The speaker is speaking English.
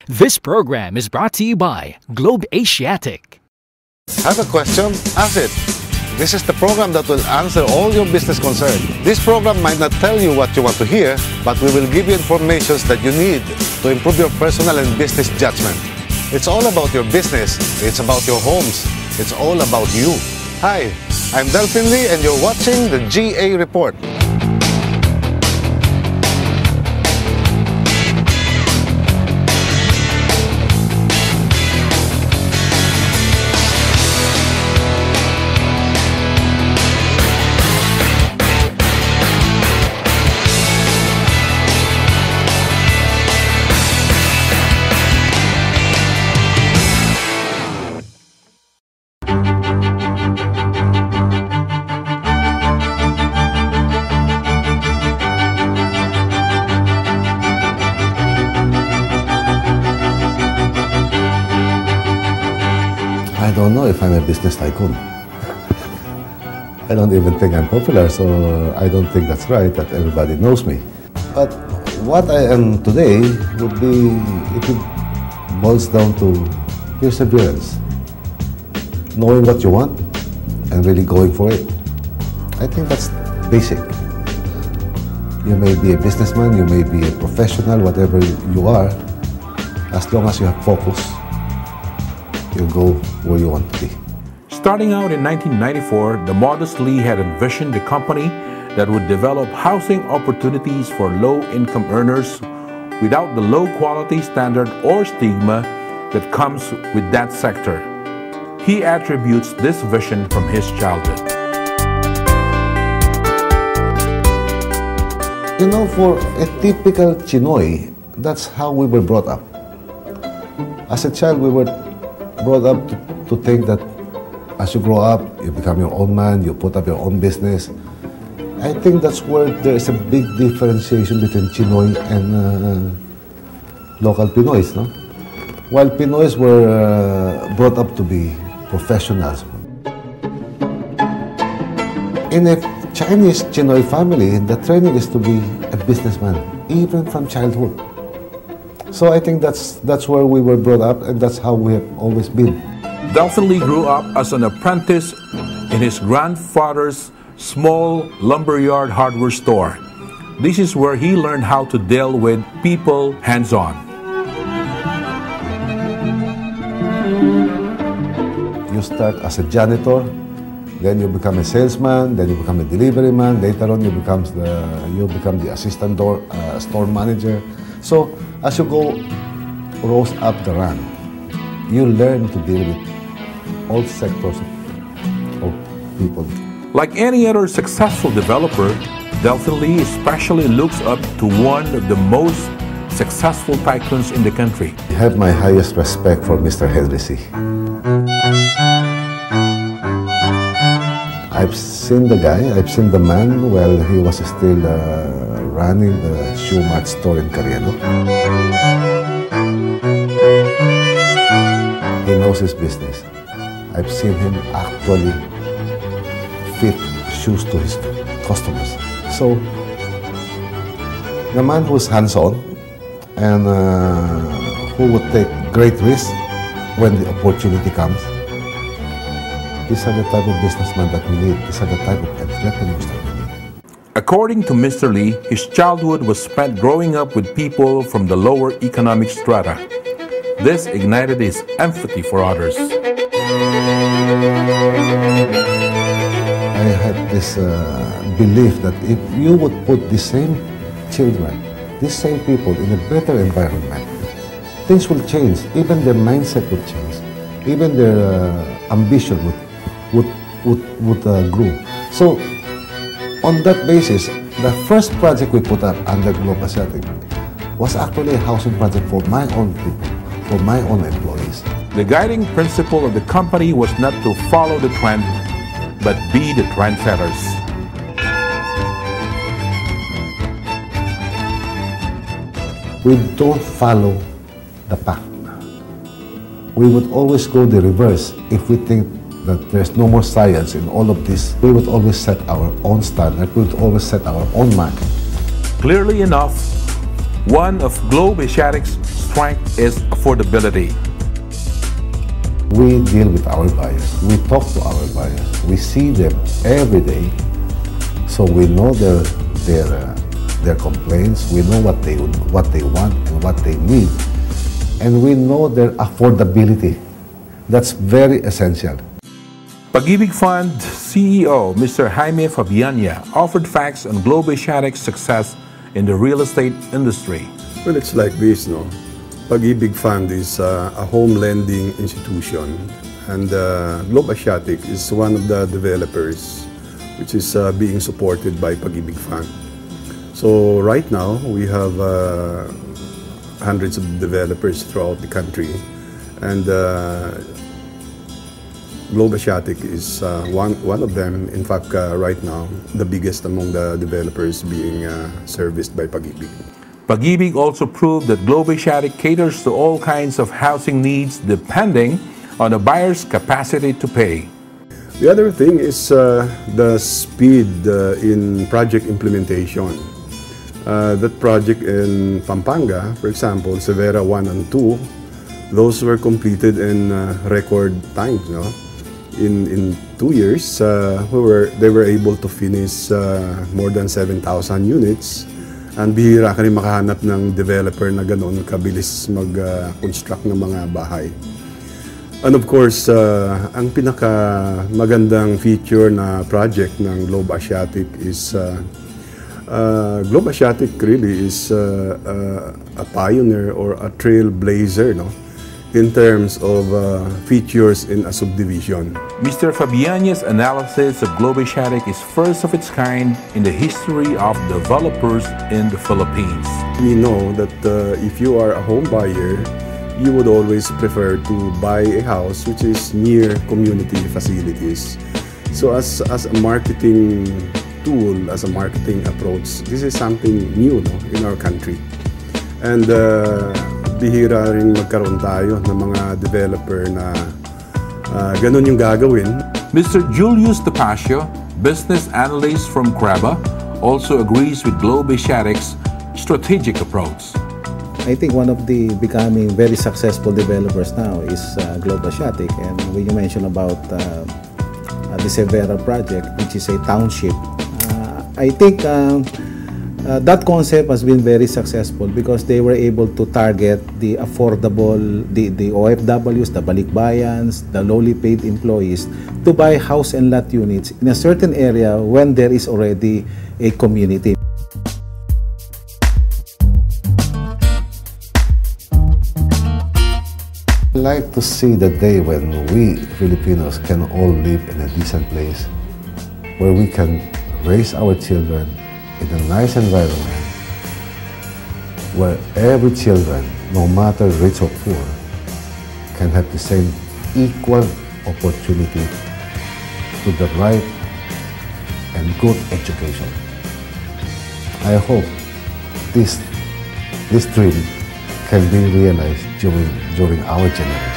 This program is brought to you by Globe Asiatic. Have a question? Ask it. This is the program that will answer all your business concerns. This program might not tell you what you want to hear, but we will give you information that you need to improve your personal and business judgment. It's all about your business. It's about your homes. It's all about you. Hi, I'm Delphin Lee and you're watching the GA Report. I don't know if I'm a business tycoon. I don't even think I'm popular, so I don't think that's right that everybody knows me. But what I am today would be, it boils down to perseverance. Knowing what you want and really going for it. I think that's basic. You may be a businessman, you may be a professional, whatever you are, as long as you have focus, you'll go where you want to be. Starting out in 1994, the modest Lee had envisioned a company that would develop housing opportunities for low-income earners without the low-quality standard or stigma that comes with that sector. He attributes this vision from his childhood. You know, for a typical Chinoy, that's how we were brought up. As a child, we were brought up to think that as you grow up, you become your own man, you put up your own business. I think that's where there is a big differentiation between Chinoy and local Pinoys, no? While Pinoys were brought up to be professionals. In a Chinese Chinoy family, the training is to be a businessman, even from childhood. So I think that's where we were brought up, and that's how we have always been. Delphin Lee grew up as an apprentice in his grandfather's small lumberyard hardware store. This is where he learned how to deal with people hands-on. You start as a janitor, then you become a salesman, then you become a delivery man. Later on, you become the assistant store manager. So as you go rose up the rank, you learn to deal with all sectors of people. Like any other successful developer, Delphin Lee especially looks up to one of the most successful tycoons in the country. I have my highest respect for Mr. Henry Sy. I've seen the guy, I've seen the man while he was still running the Shoe Mart store in Cariano. He knows his business. I've seen him actually fit shoes to his customers. So, the man who's hands-on and who would take great risks when the opportunity comes, these are the type of businessmen that we need. These are the type of entrepreneurs that we need. According to Mr. Lee, his childhood was spent growing up with people from the lower economic strata. This ignited his empathy for others. I had this belief that if you would put the same children, these same people in a better environment, things will change. Even their mindset would change. Even their ambition would grow. So, on that basis, the first project we put up under Globe Asiatic was actually a housing project for my own people, for my own employees. The guiding principle of the company was not to follow the trend, but be the trendsetters. We don't follow the pack. We would always go the reverse. If we think that there's no more science in all of this, we would always set our own standard. We would always set our own mark. Clearly enough, One of Globe Asiatic's strength is affordability. We deal with our buyers. We talk to our buyers. We see them every day, so we know their complaints. We know what they want and what they need, and we know their affordability. That's very essential. Pag-ibig Fund CEO Mr. Jaime Fabiania offered facts on Globe Asiatic's success in the real estate industry. Well, it's like this, no? Pag-ibig Fund is a home lending institution, and Globe Asiatic is one of the developers which is being supported by Pag-ibig Fund. So right now, we have hundreds of developers throughout the country, and Globe Asiatic is one of them. In fact, right now, the biggest among the developers being serviced by Pag-ibig. Pag-ibig also proved that Globe Asiatic caters to all kinds of housing needs depending on a buyer's capacity to pay. The other thing is the speed in project implementation. That project in Pampanga, for example, Severa 1 and 2, those were completed in record time. You know? In 2 years, they were able to finish more than 7,000 units. And bihira ka rin makahanap ng developer na gano'n kabilis mag-construct ng mga bahay. And of course, ang pinaka magandang feature na project ng Globe Asiatic is Globe Asiatic really is a pioneer or a trailblazer, no? In terms of features in a subdivision. Mr. Fabiania's analysis of Globe Asiatic is first of its kind in the history of developers in the Philippines. We know that if you are a home buyer, you would always prefer to buy a house which is near community facilities. So as a marketing tool, as a marketing approach, this is something new, no, in our country. And bihira rin magkaroon tayo ng mga developer na ganun yung gagawin. Mr. Julius Tapasio, business analyst from Craba, also agrees with Globe Asiatic's strategic approach. I think one of the becoming very successful developers now is Globe Asiatic, and when you mentioned about the Severa project, which is a township, I think that concept has been very successful because they were able to target the affordable, the OFWs, the balikbayans, the lowly paid employees to buy house and lot units in a certain area when there is already a community. I like to see the day when we Filipinos can all live in a decent place where we can raise our children in a nice environment where every children, no matter rich or poor, can have the same equal opportunity to the right and good education. I hope this dream can be realized during our generation.